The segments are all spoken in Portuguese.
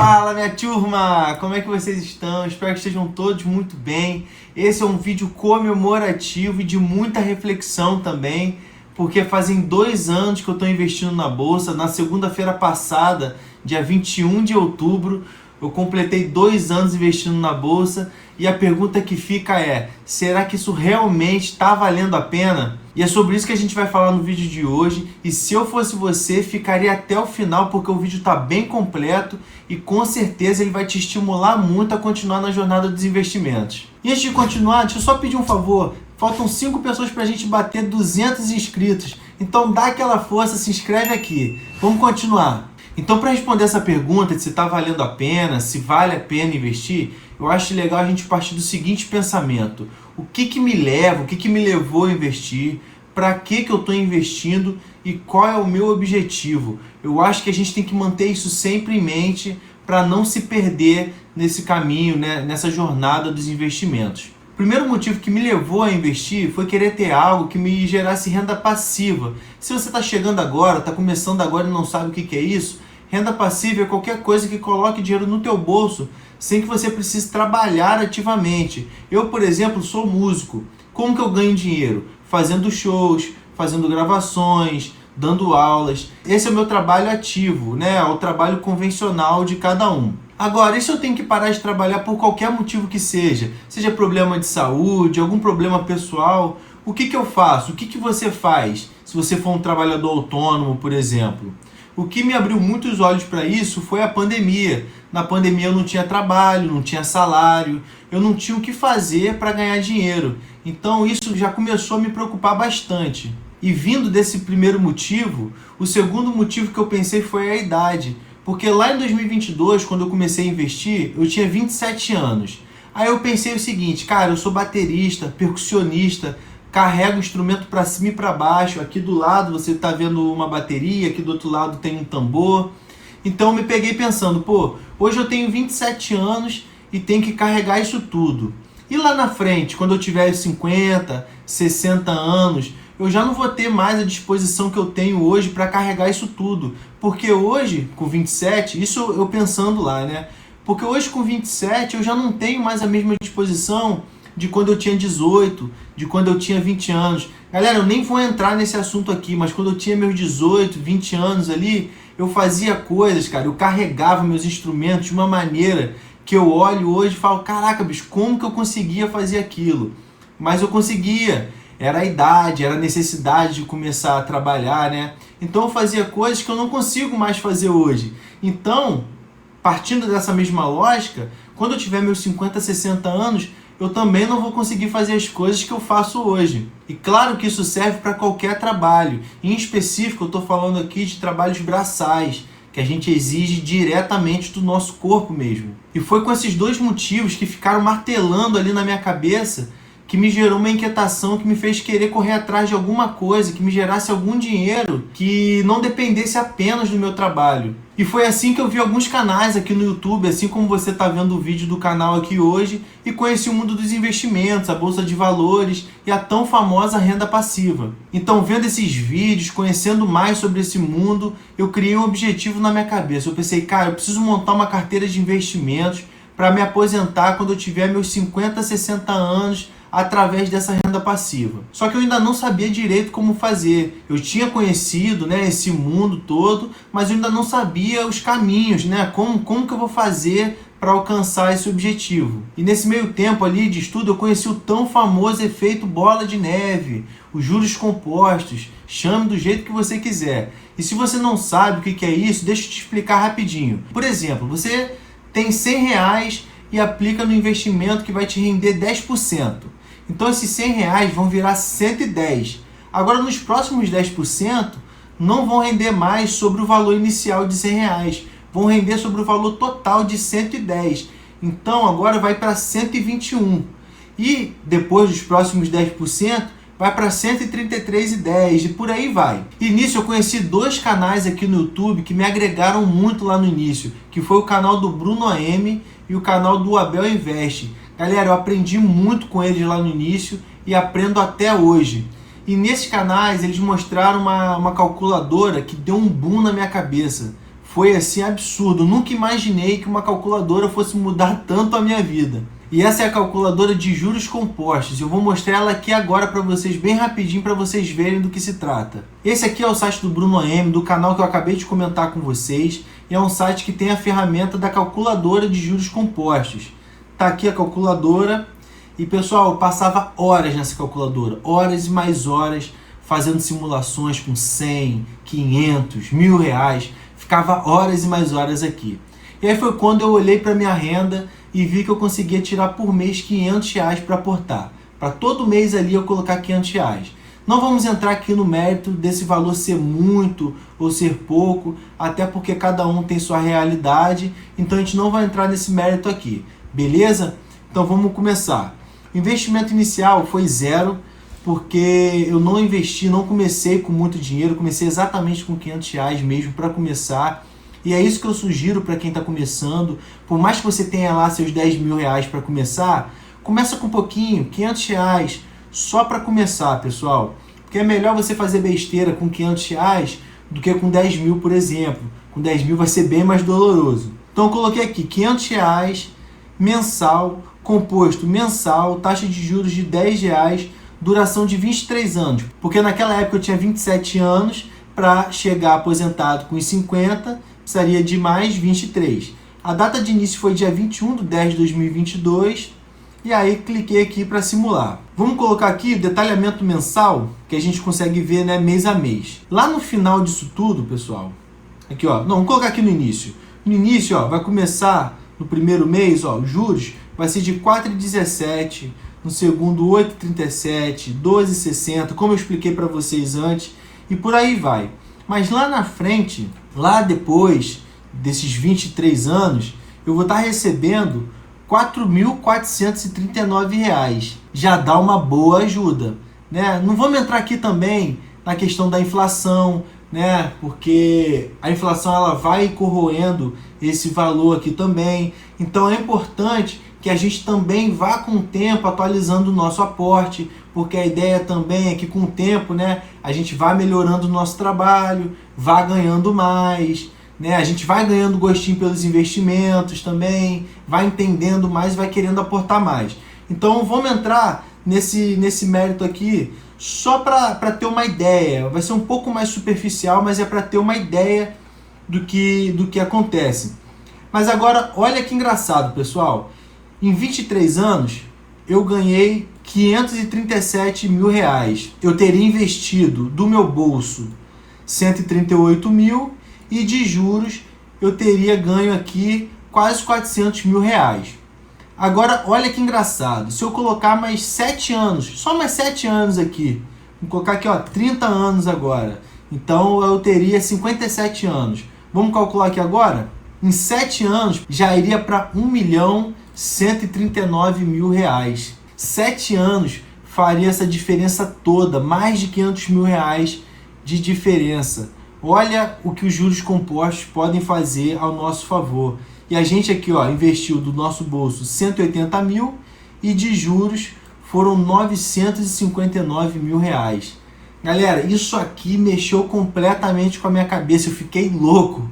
Fala, minha turma! Como é que vocês estão? Espero que estejam todos muito bem. Esse é um vídeo comemorativo e de muita reflexão também, porque fazem 2 anos que eu estou investindo na Bolsa. Na segunda-feira passada, dia 21 de outubro, eu completei 2 anos investindo na Bolsa e a pergunta que fica é: será que isso realmente está valendo a pena? E é sobre isso que a gente vai falar no vídeo de hoje. E se eu fosse você, ficaria até o final, porque o vídeo está bem completo e com certeza ele vai te estimular muito a continuar na jornada dos investimentos. E antes de continuar, deixa eu só pedir um favor. Faltam 5 pessoas para a gente bater 200 inscritos. Então dá aquela força, se inscreve aqui. Vamos continuar. Então, para responder essa pergunta de se está valendo a pena, se vale a pena investir, eu acho legal a gente partir do seguinte pensamento: o que me levou a investir, para que eu estou investindo e qual é o meu objetivo. Eu acho que a gente tem que manter isso sempre em mente para não se perder nesse caminho, né, nessa jornada dos investimentos. O primeiro motivo que me levou a investir foi querer ter algo que me gerasse renda passiva. Se você está chegando agora, está começando agora e não sabe o que é isso, renda passiva é qualquer coisa que coloque dinheiro no teu bolso sem que você precise trabalhar ativamente. Eu, por exemplo, sou músico. Como que eu ganho dinheiro? Fazendo shows, fazendo gravações, dando aulas. Esse é o meu trabalho ativo, né? É o trabalho convencional de cada um. Agora, e se eu tenho que parar de trabalhar por qualquer motivo que seja? Seja problema de saúde, algum problema pessoal, o que eu faço? O que você faz se você for um trabalhador autônomo, por exemplo? O que me abriu muitos olhos para isso foi a pandemia. Na pandemia eu não tinha trabalho, não tinha salário, eu não tinha o que fazer para ganhar dinheiro. Então isso já começou a me preocupar bastante. E vindo desse primeiro motivo, o segundo motivo que eu pensei foi a idade. Porque lá em 2022, quando eu comecei a investir, eu tinha 27 anos. Aí eu pensei o seguinte: cara, eu sou baterista, percussionista, carrego o instrumento para cima e para baixo. Aqui do lado você está vendo uma bateria, aqui do outro lado tem um tambor. Então eu me peguei pensando, hoje eu tenho 27 anos e tenho que carregar isso tudo. E lá na frente, quando eu tiver 50, 60 anos, eu já não vou ter mais a disposição que eu tenho hoje para carregar isso tudo. Porque hoje, com 27, isso eu pensando lá, né? Porque hoje com 27 eu já não tenho mais a mesma disposição de quando eu tinha 18, de quando eu tinha 20 anos. Galera, eu nem vou entrar nesse assunto aqui, mas quando eu tinha meus 18, 20 anos ali, eu fazia coisas, cara, eu carregava meus instrumentos de uma maneira que eu olho hoje e falo: caraca, bicho, como que eu conseguia fazer aquilo? Mas eu conseguia. Era a idade, era a necessidade de começar a trabalhar, né? Então eu fazia coisas que eu não consigo mais fazer hoje. Então, partindo dessa mesma lógica, quando eu tiver meus 50, 60 anos, eu também não vou conseguir fazer as coisas que eu faço hoje. E claro que isso serve para qualquer trabalho. Em específico, eu estou falando aqui de trabalhos braçais, que a gente exige diretamente do nosso corpo mesmo. E foi com esses 2 motivos que ficaram martelando ali na minha cabeça que me gerou uma inquietação, que me fez querer correr atrás de alguma coisa, que me gerasse algum dinheiro que não dependesse apenas do meu trabalho. E foi assim que eu vi alguns canais aqui no YouTube, assim como você está vendo o vídeo do canal aqui hoje, e conheci o mundo dos investimentos, a bolsa de valores e a tão famosa renda passiva. Então, vendo esses vídeos, conhecendo mais sobre esse mundo, eu criei um objetivo na minha cabeça. Eu pensei, cara, eu preciso montar uma carteira de investimentos para me aposentar quando eu tiver meus 50, 60 anos, através dessa renda passiva. Só que eu ainda não sabia direito como fazer. Eu tinha conhecido, né, esse mundo todo, mas eu ainda não sabia os caminhos, né, como que eu vou fazer para alcançar esse objetivo. E nesse meio tempo ali de estudo, eu conheci o tão famoso efeito bola de neve, os juros compostos, chame do jeito que você quiser. E se você não sabe o que é isso, deixa eu te explicar rapidinho. Por exemplo, você tem R$100 e aplica no investimento que vai te render 10%. Então esses R$100 vão virar 110. Agora nos próximos 10% não vão render mais sobre o valor inicial de R$100. Vão render sobre o valor total de 110. Então agora vai para 121. E depois dos próximos 10% vai para 133,10 e por aí vai. E nisso eu conheci 2 canais aqui no YouTube que me agregaram muito lá no início, que foi o canal do Bruno AM e o canal do Abel Invest. Galera, eu aprendi muito com eles lá no início e aprendo até hoje. E nesses canais eles mostraram uma calculadora que deu um boom na minha cabeça. foi assim absurdo. Eu nunca imaginei que uma calculadora fosse mudar tanto a minha vida. E essa é a calculadora de juros compostos. Eu vou mostrar ela aqui agora para vocês, bem rapidinho, para vocês verem do que se trata. Esse aqui é o site do Bruno AM, do canal que eu acabei de comentar com vocês. E é um site que tem a ferramenta da calculadora de juros compostos. Tá aqui a calculadora. E pessoal, eu passava horas nessa calculadora, horas e mais horas, fazendo simulações com 100, 500, R$1.000. Ficava horas e mais horas aqui. E aí foi quando eu olhei para minha renda e vi que eu conseguia tirar por mês R$500 para aportar. Para todo mês ali eu colocar R$500. Não vamos entrar aqui no mérito desse valor ser muito ou ser pouco, até porque cada um tem sua realidade, então a gente não vai entrar nesse mérito aqui, beleza? Então vamos começar. O investimento inicial foi zero, porque eu não investi, não comecei com muito dinheiro, comecei exatamente com R$500 mesmo para começar. E é isso que eu sugiro para quem está começando. Por mais que você tenha lá seus R$10.000 para começar, começa com um pouquinho, R$500, só para começar, pessoal. Porque é melhor você fazer besteira com R$500 do que com 10 mil, por exemplo. Com 10 mil vai ser bem mais doloroso. Então eu coloquei aqui R$500 mensal, composto mensal, taxa de juros de R$10, duração de 23 anos. Porque naquela época eu tinha 27 anos, para chegar aposentado com os 50, precisaria de mais 23. A data de início foi dia 21/10/2022, e aí cliquei aqui para simular. Vamos colocar aqui o detalhamento mensal, que a gente consegue ver, né, mês a mês. Lá no final disso tudo, pessoal, aqui ó, não, vamos colocar aqui no início. No início, ó, vai começar no primeiro mês, ó, os juros vai ser de 4,17, no segundo 8,37, 12,60, como eu expliquei para vocês antes, e por aí vai. Mas lá na frente, lá depois desses 23 anos, eu vou estar recebendo R$4.439. Já dá uma boa ajuda, né? Não vamos entrar aqui também na questão da inflação, né? Porque a inflação ela vai corroendo esse valor aqui também. Então é importante que a gente também vá com o tempo atualizando o nosso aporte, porque a ideia também é que com o tempo, né, a gente vai melhorando o nosso trabalho, vai ganhando mais, né, a gente vai ganhando gostinho pelos investimentos também, vai entendendo mais, vai querendo aportar mais. Então vamos entrar nesse mérito aqui só para ter uma ideia. Vai ser um pouco mais superficial, mas é para ter uma ideia do que acontece. Mas agora, olha que engraçado, pessoal. Em 23 anos, eu ganhei R$537 mil. Eu teria investido do meu bolso 138 mil e de juros eu teria ganho aqui quase R$400 mil. Agora, olha que engraçado. Se eu colocar mais 7 anos, só mais 7 anos aqui, vou colocar aqui, ó, 30 anos agora. Então, eu teria 57 anos. Vamos calcular aqui agora? Em 7 anos, já iria para R$1.139 mil. 7 anos faria essa diferença toda, mais de R$500 mil de diferença. Olha o que os juros compostos podem fazer ao nosso favor. E a gente aqui, ó, investiu do nosso bolso 180 mil e de juros foram 959 mil reais. Galera, isso aqui mexeu completamente com a minha cabeça. Eu fiquei louco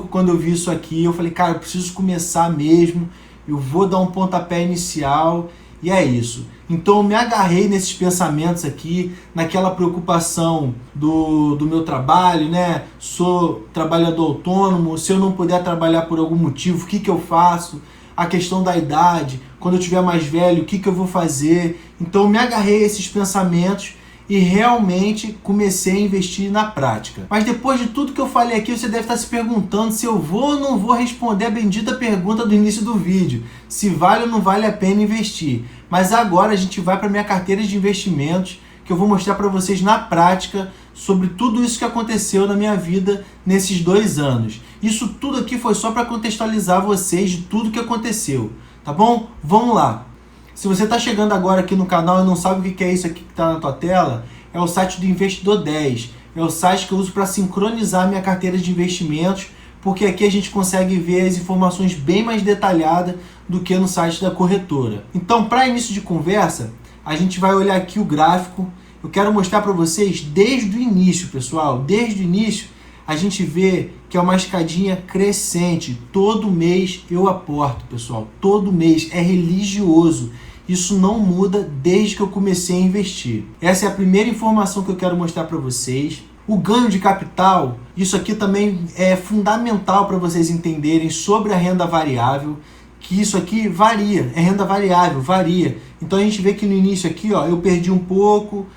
quando eu vi isso aqui. Eu falei, cara, eu preciso começar mesmo. Eu vou dar um pontapé inicial. E é isso. Então eu me agarrei nesses pensamentos aqui, naquela preocupação do meu trabalho, né? Sou trabalhador autônomo, se eu não puder trabalhar por algum motivo, o que eu faço? A questão da idade, quando eu tiver mais velho, o que eu vou fazer? Então eu me agarrei a esses pensamentos e realmente comecei a investir na prática. Mas depois de tudo que eu falei aqui, você deve estar se perguntando se eu vou ou não vou responder a bendita pergunta do início do vídeo, se vale ou não vale a pena investir. Mas agora a gente vai para a minha carteira de investimentos, que eu vou mostrar para vocês na prática sobre tudo isso que aconteceu na minha vida nesses 2 anos. Isso tudo aqui foi só para contextualizar vocês de tudo que aconteceu, tá bom? Vamos lá! Se você está chegando agora aqui no canal e não sabe o que é isso aqui que está na tua tela, é o site do Investidor 10. É o site que eu uso para sincronizar minha carteira de investimentos, porque aqui a gente consegue ver as informações bem mais detalhadas do que no site da corretora. Então, para início de conversa, a gente vai olhar aqui o gráfico. Eu quero mostrar para vocês desde o início, pessoal. Desde o início, a gente vê que é uma escadinha crescente. Todo mês eu aporto, pessoal. Todo mês. É religioso. Isso não muda desde que eu comecei a investir. Essa é a primeira informação que eu quero mostrar para vocês. O ganho de capital, isso aqui também é fundamental para vocês entenderem sobre a renda variável, que isso aqui varia, é renda variável, varia. Então a gente vê que no início aqui, ó, eu perdi um pouco,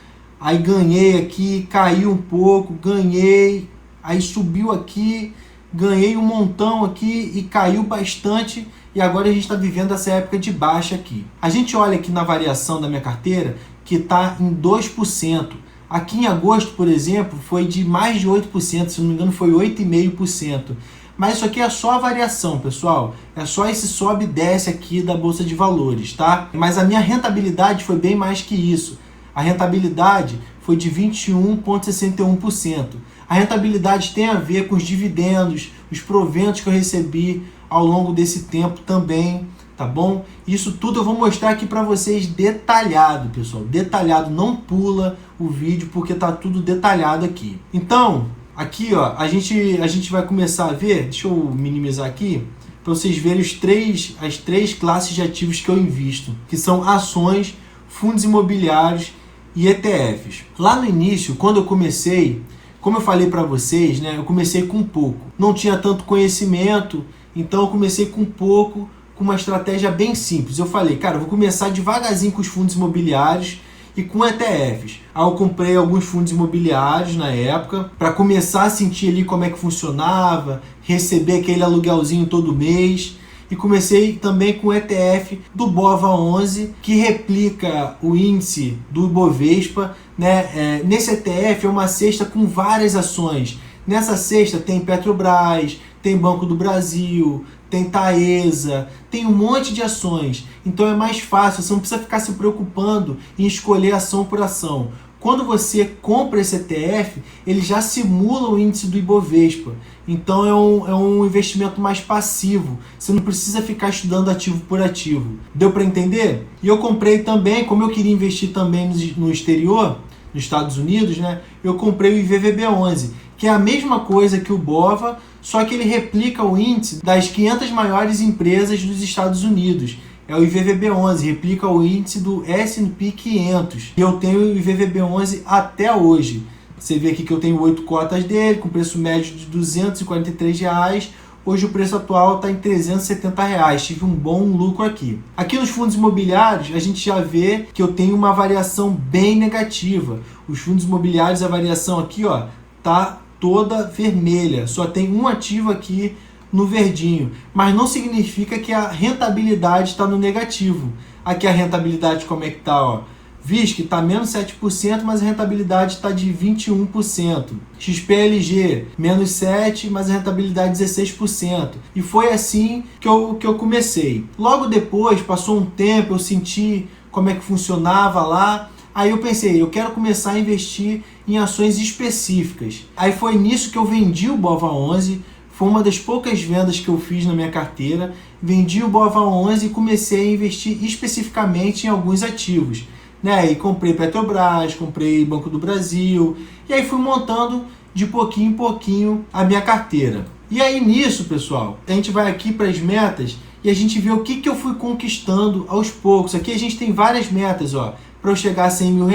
aí ganhei aqui, caiu um pouco, ganhei, aí subiu aqui, ganhei um montão aqui e caiu bastante, e agora a gente está vivendo essa época de baixa aqui. A gente olha aqui na variação da minha carteira, que está em 2%. Aqui em agosto, por exemplo, foi de mais de 8%, se não me engano foi 8,5%. Mas isso aqui é só a variação, pessoal. É só esse sobe e desce aqui da Bolsa de Valores, tá? Mas a minha rentabilidade foi bem mais que isso. A rentabilidade foi de 21,61%. A rentabilidade tem a ver com os dividendos, os proventos que eu recebi ao longo desse tempo também, tá bom? Isso tudo eu vou mostrar aqui para vocês detalhado, pessoal. Detalhado, não pula o vídeo porque tá tudo detalhado aqui. Então, aqui, ó, a gente vai começar a ver, deixa eu minimizar aqui, para vocês verem as três classes de ativos que eu invisto, que são ações, fundos imobiliários e ETFs. Lá no início, quando eu comecei, como eu falei para vocês, né, eu comecei com pouco. Não tinha tanto conhecimento, então eu comecei com pouco, com uma estratégia bem simples. Eu falei, cara, eu vou começar devagarzinho com os fundos imobiliários e com ETFs. Aí eu comprei alguns fundos imobiliários na época, para começar a sentir ali como é que funcionava, receber aquele aluguelzinho todo mês. E comecei também com o ETF do BOVA11, que replica o índice do Ibovespa, né? Nesse ETF é uma cesta com várias ações. Nessa cesta tem Petrobras, tem Banco do Brasil, tem Taesa, tem um monte de ações. Então é mais fácil, você não precisa ficar se preocupando em escolher ação por ação. Quando você compra esse ETF, ele já simula o índice do Ibovespa. Então é um investimento mais passivo. Você não precisa ficar estudando ativo por ativo. Deu para entender? E eu comprei também, como eu queria investir também no exterior, nos Estados Unidos, né? Eu comprei o IVVB11, que é a mesma coisa que o BOVA, só que ele replica o índice das 500 maiores empresas dos Estados Unidos. É o IVVB11, replica o índice do S&P 500. E eu tenho o IVVB11 até hoje. Você vê aqui que eu tenho 8 cotas dele, com preço médio de R$ 243. Hoje o preço atual está em R$ 370. Tive um bom lucro aqui. Aqui nos fundos imobiliários, a gente já vê que eu tenho uma variação bem negativa. Os fundos imobiliários, a variação aqui, ó, tá toda vermelha. Só tem um ativo aqui no verdinho, mas não significa que a rentabilidade está no negativo. Aqui a rentabilidade como é que está, ó? VISC está menos 7%, mas a rentabilidade está de 21%. XPLG, menos 7%, mas a rentabilidade 16%. E foi assim que eu comecei. Logo depois, passou um tempo, eu senti como é que funcionava lá. Aí eu pensei, eu quero começar a investir em ações específicas. Aí foi nisso que eu vendi o BOVA11. Foi uma das poucas vendas que eu fiz na minha carteira. Vendi o BOVA11 e comecei a investir especificamente em alguns ativos, né? E comprei Petrobras, comprei Banco do Brasil. E aí fui montando de pouquinho em pouquinho a minha carteira. E aí nisso, pessoal, a gente vai aqui para as metas e a gente vê o que eu fui conquistando aos poucos. Aqui a gente tem várias metas, ó, para eu chegar a R$100 mil.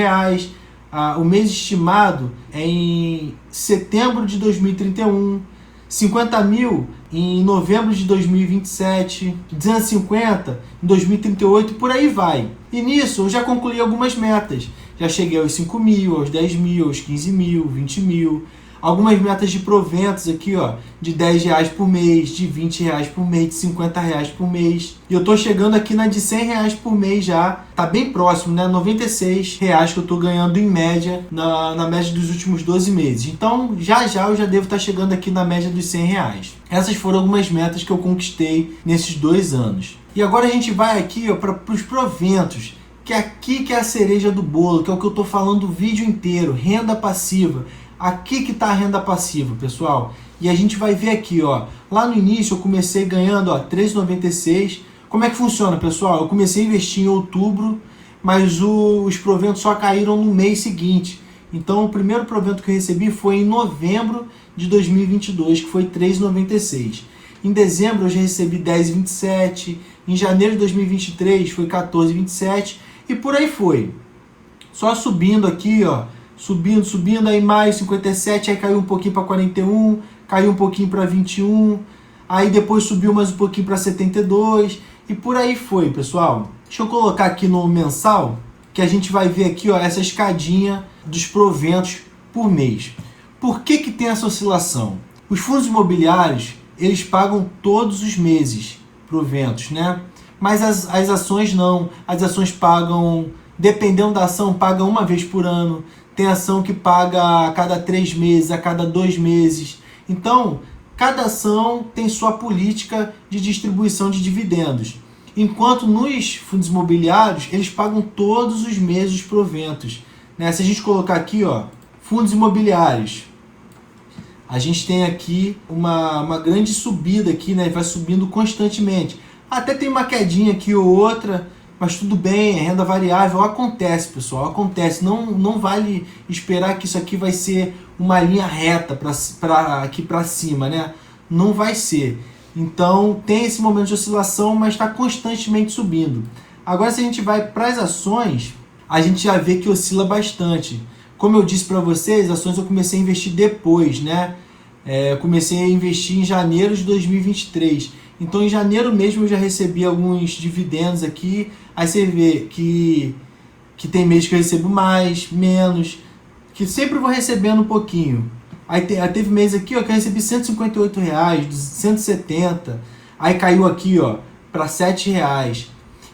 O mês estimado é em setembro de 2031. 50 mil em novembro de 2027, 250 em 2038, por aí vai. E nisso eu já concluí algumas metas. Já cheguei aos 5 mil, aos 10 mil, aos 15 mil, 20 mil. Algumas metas de proventos aqui, ó, de R$10 por mês, de R$20 por mês, de R$50 por mês. E eu tô chegando aqui na de R$100 por mês já. Tá bem próximo, né? R$96 que eu tô ganhando em média, na média dos últimos 12 meses. Então, já eu já devo estar chegando aqui na média dos R$100. Essas foram algumas metas que eu conquistei nesses 2 anos. E agora a gente vai aqui, ó, para os proventos. Que é aqui que é a cereja do bolo, que é o que eu tô falando o vídeo inteiro. Renda passiva. Aqui que está a renda passiva, pessoal. E a gente vai ver aqui, ó. Lá no início eu comecei ganhando, ó, R$3,96. Como é que funciona, pessoal? Eu comecei a investir em outubro, mas os proventos só caíram no mês seguinte. Então o primeiro provento que eu recebi foi em novembro de 2022, que foi R$ 3,96. Em dezembro eu já recebi R$ 10,27. Em janeiro de 2023 foi R$ 14,27 e por aí foi. Só subindo aqui, ó, subindo, aí maio 57, aí caiu um pouquinho para 41, caiu um pouquinho para 21, aí depois subiu mais um pouquinho para 72 e por aí foi, pessoal. Deixa eu colocar aqui no mensal, que a gente vai ver aqui, ó, essa escadinha dos proventos por mês. Por que que tem essa oscilação? Os fundos imobiliários, eles pagam todos os meses proventos, né? Mas as ações não. As ações pagam, dependendo da ação, pagam uma vez por ano. Tem ação que paga a cada 3 meses, a cada 2 meses. Então, cada ação tem sua política de distribuição de dividendos. Enquanto nos fundos imobiliários, eles pagam todos os meses os proventos, né? Se a gente colocar aqui, ó, fundos imobiliários, a gente tem aqui uma grande subida aqui, né? Vai subindo constantemente. Até tem uma quedinha aqui ou outra, mas tudo bem, é renda variável. Acontece, pessoal, acontece. Não vale esperar que isso aqui vai ser uma linha reta aqui para cima, né? Não vai ser. Então tem esse momento de oscilação, mas está constantemente subindo. Agora, se a gente vai para as ações, a gente já vê que oscila bastante. Como eu disse para vocês, ações eu comecei a investir depois, né? Eu comecei a investir em janeiro de 2023. Então, em janeiro mesmo eu já recebi alguns dividendos aqui. Aí você vê que tem mês que eu recebo mais, menos, que sempre vou recebendo um pouquinho. Aí teve mês aqui, ó, que eu recebi R$ 158, 170. Aí caiu aqui, ó, para R$ 7.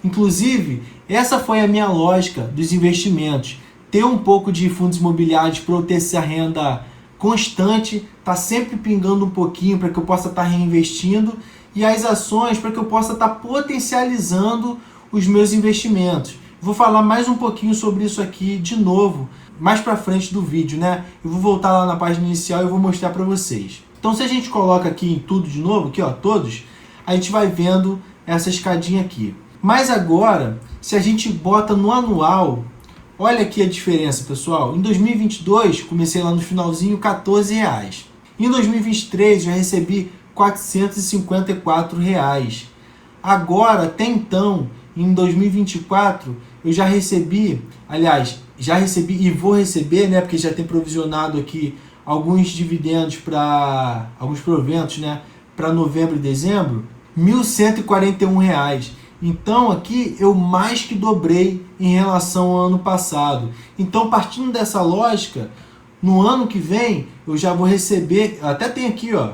Inclusive, essa foi a minha lógica dos investimentos. Ter um pouco de fundos imobiliários para eu ter essa renda constante, tá sempre pingando um pouquinho para que eu possa estar reinvestindo, e as ações para que eu possa estar potencializando os meus investimentos. Vou falar mais um pouquinho sobre isso aqui de novo, mais para frente do vídeo, né? Eu vou voltar lá na página inicial e vou mostrar para vocês. Então, se a gente coloca aqui em tudo de novo, aqui ó, todos, a gente vai vendo essa escadinha aqui. Mas agora, se a gente bota no anual, olha aqui a diferença, pessoal. Em 2022, comecei lá no finalzinho, R$ 14. Em 2023, já recebi R$ 454. Agora, até então, em 2024, eu já recebi, aliás, já recebi e vou receber, né, porque já tem provisionado aqui alguns dividendos para alguns proventos, né, para novembro e dezembro, R$ 1.141. Então aqui eu mais que dobrei em relação ao ano passado. Então, partindo dessa lógica, no ano que vem eu já vou receber, até tem aqui, ó,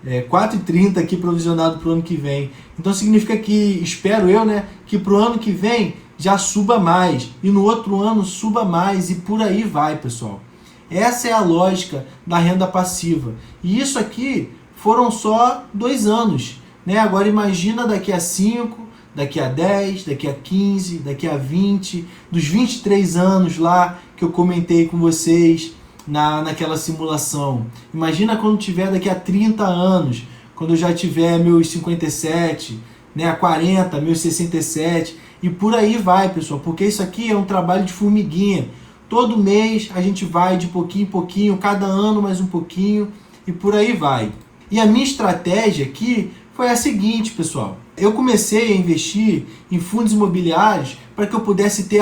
R$ 4,30 aqui provisionado para o ano que vem. Então significa que, espero eu, né, que para o ano que vem já suba mais, e no outro ano suba mais, e por aí vai, pessoal. Essa é a lógica da renda passiva. E isso aqui foram só 2 anos, né? Agora imagina daqui a 5, daqui a 10, daqui a 15, daqui a 20, dos 23 anos lá que eu comentei com vocês naquela simulação. Imagina quando tiver daqui a 30 anos, quando eu já tiver meus 57, né, a 40, meus 67, e por aí vai, pessoal, porque isso aqui é um trabalho de formiguinha. Todo mês a gente vai de pouquinho em pouquinho, cada ano mais um pouquinho, e por aí vai. E a minha estratégia aqui foi a seguinte, pessoal. Eu comecei a investir em fundos imobiliários para que eu pudesse ter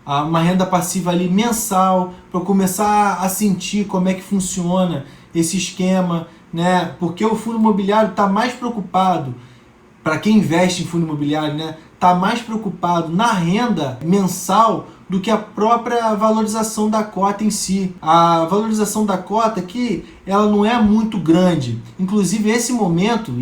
uma renda passiva ali mensal, para eu começar a sentir como é que funciona esse esquema, né? Porque o fundo imobiliário está mais preocupado, para quem investe em fundo imobiliário, né, está mais preocupado na renda mensal do que a própria valorização da cota em si. A valorização da cota aqui, ela não é muito grande. Inclusive, esse momento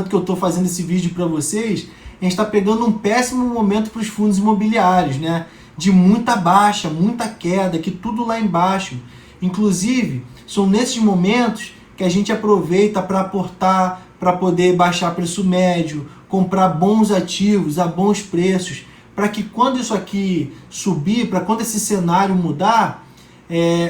que eu estou fazendo esse vídeo para vocês, a gente está pegando um péssimo momento para os fundos imobiliários, né? De muita baixa, muita queda, que tudo lá embaixo. Inclusive, são nesses momentos que a gente aproveita para aportar, para poder baixar preço médio, comprar bons ativos a bons preços, para que quando isso aqui subir, para quando esse cenário mudar,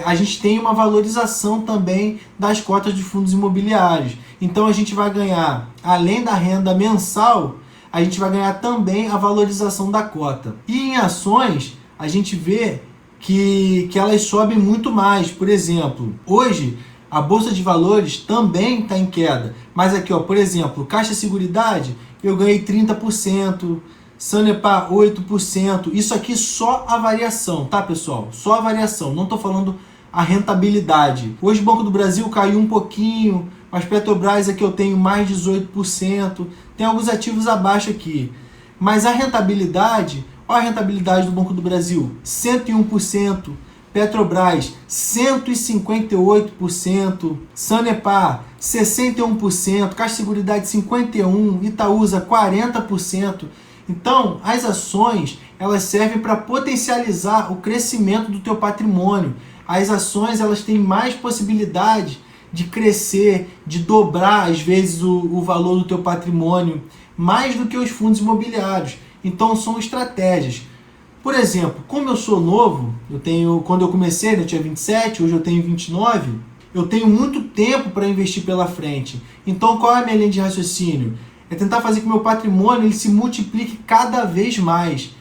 a gente tenha uma valorização também das cotas de fundos imobiliários. Então a gente vai ganhar, além da renda mensal, a gente vai ganhar também a valorização da cota. E em ações, a gente vê que elas sobem muito mais. Por exemplo, hoje a Bolsa de Valores também está em queda. Mas aqui, ó, por exemplo, Caixa Seguridade, eu ganhei 30%, Sanepar 8%. Isso aqui só a variação, tá, pessoal? Só a variação, não estou falando a rentabilidade. Hoje o Banco do Brasil caiu um pouquinho, mas Petrobras aqui eu tenho mais 18%. Tem alguns ativos abaixo aqui. Mas a rentabilidade, olha a rentabilidade do Banco do Brasil, 101%. Petrobras, 158%, Sanepar, 61%, Caixa Seguridade, 51%, Itaúsa, 40%. Então, as ações, elas servem para potencializar o crescimento do teu patrimônio. As ações, elas têm mais possibilidade de crescer, de dobrar, às vezes, o valor do teu patrimônio, mais do que os fundos imobiliários. Então, são estratégias. Por exemplo, como eu sou novo, quando eu comecei, eu tinha 27, hoje eu tenho 29, eu tenho muito tempo para investir pela frente. Então, qual é a minha linha de raciocínio? É tentar fazer com que o meu patrimônio ele se multiplique cada vez mais.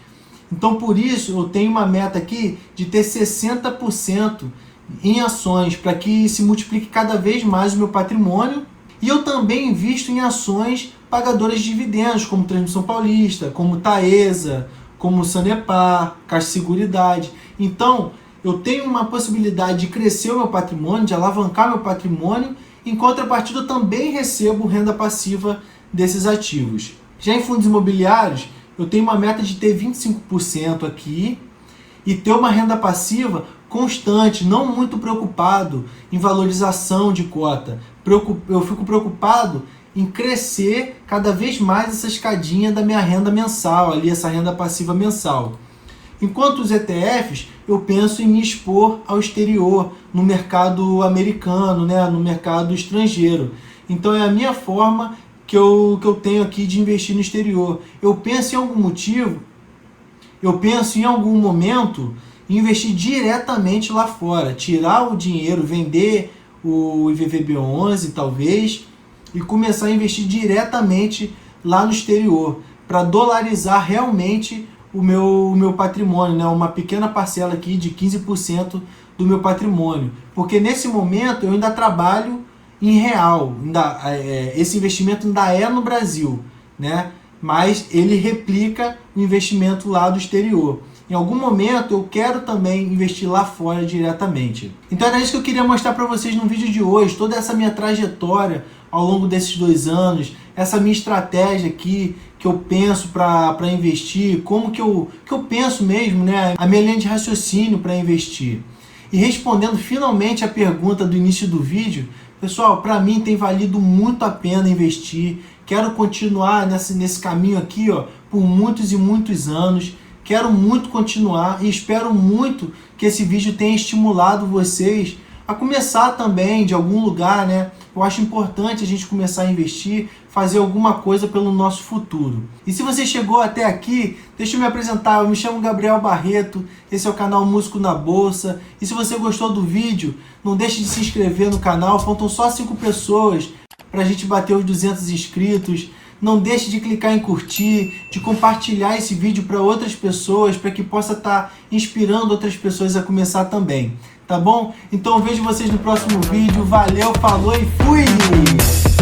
Então, por isso, eu tenho uma meta aqui de ter 60% em ações, para que se multiplique cada vez mais o meu patrimônio. E eu também invisto em ações pagadoras de dividendos, como Transmissão Paulista, como Taesa, como Sanepar, Caixa Seguridade. Então, eu tenho uma possibilidade de crescer o meu patrimônio, de alavancar meu patrimônio, em contrapartida eu também recebo renda passiva desses ativos. Já em fundos imobiliários, eu tenho uma meta de ter 25% aqui e ter uma renda passiva constante, não muito preocupado em valorização de cota. Eu fico preocupado em crescer cada vez mais essa escadinha da minha renda mensal, ali, essa renda passiva mensal. Enquanto os ETFs, eu penso em me expor ao exterior, no mercado americano, né, no mercado estrangeiro. Então é a minha forma que eu tenho aqui de investir no exterior. Eu penso em algum momento, investir diretamente lá fora, tirar o dinheiro, vender o IVVB11 talvez, e começar a investir diretamente lá no exterior, para dolarizar realmente o meu patrimônio, né? Uma pequena parcela aqui de 15% do meu patrimônio. Porque nesse momento eu ainda trabalho em real, esse investimento ainda é no Brasil, né? Mas ele replica o investimento lá do exterior. Em algum momento eu quero também investir lá fora diretamente. Então era isso que eu queria mostrar para vocês no vídeo de hoje, toda essa minha trajetória ao longo desses 2 anos, essa minha estratégia aqui, que eu penso para investir, como que eu penso mesmo, né? A minha linha de raciocínio para investir. E respondendo finalmente a pergunta do início do vídeo, pessoal, para mim tem valido muito a pena investir. Quero continuar nesse caminho aqui, ó, por muitos e muitos anos. Quero muito continuar e espero muito que esse vídeo tenha estimulado vocês a começar também de algum lugar, né? Eu acho importante a gente começar a investir, fazer alguma coisa pelo nosso futuro. E se você chegou até aqui, deixa eu me apresentar. Eu me chamo Gabriel Barreto, esse é o canal Músico na Bolsa. E se você gostou do vídeo, não deixe de se inscrever no canal. Faltam só 5 pessoas para a gente bater os 200 inscritos. Não deixe de clicar em curtir, de compartilhar esse vídeo para outras pessoas, para que possa estar inspirando outras pessoas a começar também. Tá bom? Então vejo vocês no próximo vídeo. Valeu, falou e fui!